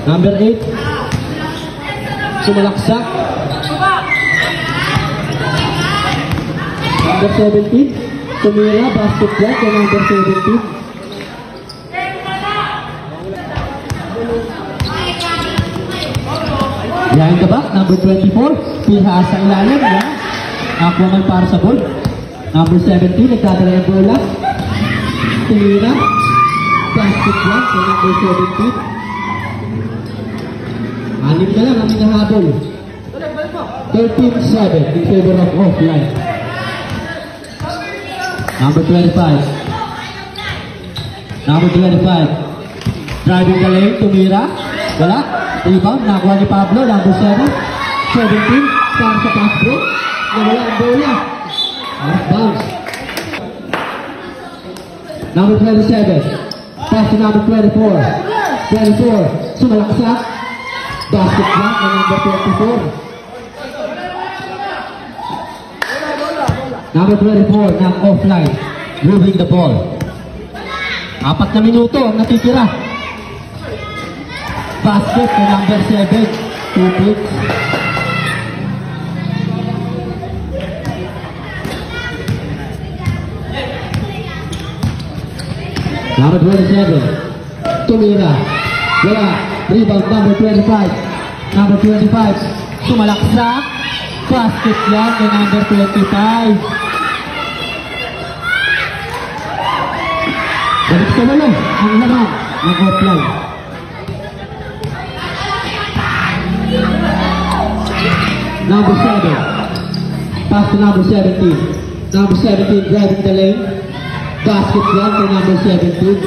Number 8. Sumalaksak. Number 17. Tumira, basket dyan kay number 17. Behind the back, number 24. Piha sa ilalim. Yan. Aqua man para sa ball. Number 17. Nagdadala yung bola. Tumira. Basket dyan kay number 17. Anim na lang ang hinahabol. 13-7 in favor of offline. Number 25. Number 25. Driving the lane, tumira. Wala. Rebound, nakuha ni Pablo. Number 7. 17. Para sa pass break. Nawala ang bola. Out bounce. Number 27. Pass to number 24. 24. Sumalaksak. Basket block na number 24. Number 24, ng offline. Moving the ball. 4 na minuto ang natitira. Basket na number 7. 2 picks. Number 27. Tumira. Wala. Rebound number 25. Number 25. Sumalaksak. Basket yan kay number 25. Balik sa wala. Ang laman ng offline. Number 7. Pass to number 17. Number 17 driving the lane. Basket yan kay number 17.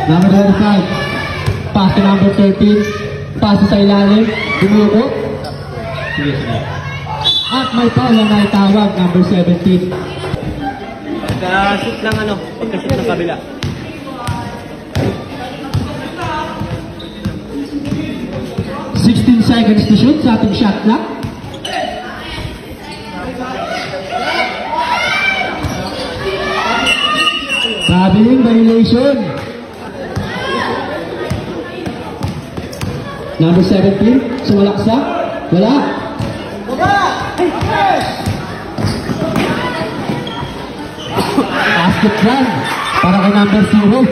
Number 25. Pass to number 13. Pass sa ilalim. Dumuko. At may foul na naitawag. Number 17. Pagka-shoot lang pagka-shoot ng kabila. Seconds to shoot sa ating shot clock. Traveling violation. Number 17, sumalaksak. Wala. Basket run para kay number 0.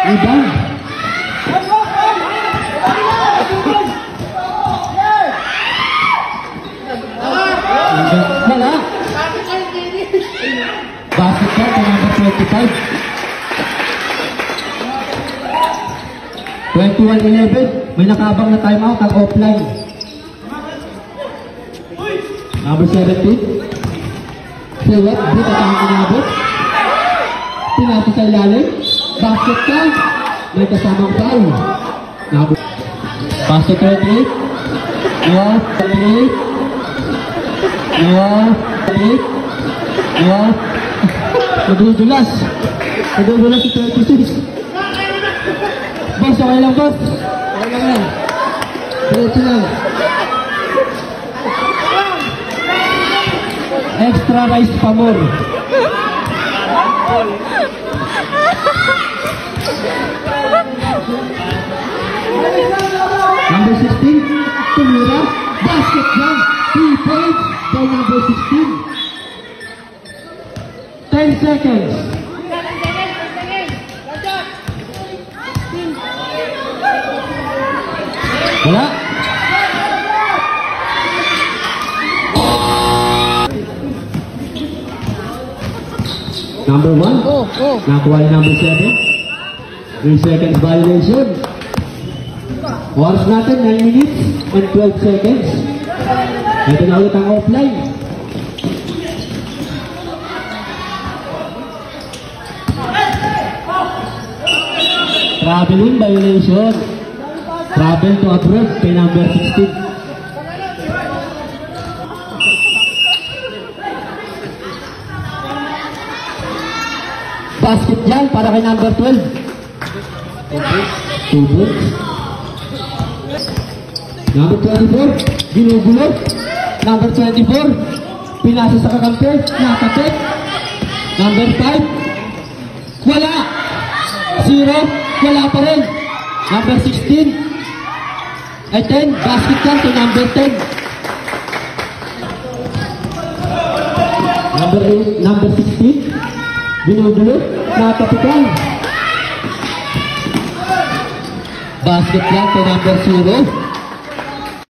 Rebound. Wala. Basket ka kay number 25. 21-11. May nakabang na timeout ang offline. Number 17. Philip, dito ang inabot. Pinasa sa ilalim. Basket ka. May kasamang foul. Basket 28. Wow. 28. Wow. 28. Wow. Nadudulas. Nadudulas si 36. Boss, okay lang boss. Okay lang lang. Diretso lang. Extra rice pa more. Number 16, tumira. Basket jump. 3 points by number 16. 10 seconds. Wala. Number 1. Nakuha ni number 7. 3 seconds violation. Oras natin 9 minutes and 12 seconds. Ito na ulit ang offline. Traveling violation. Travel to abroad kay number 16. Basket dyan para kay number 12. Tubod. Number 24, ginugulo. Number 24, pinasa sa kakampi, nakapit. Number 5, wala. 0, wala pa rin. Number 16, 10, basket yan to number 10. Number 16, binubulo, nakapitan. Basket yan to number 0.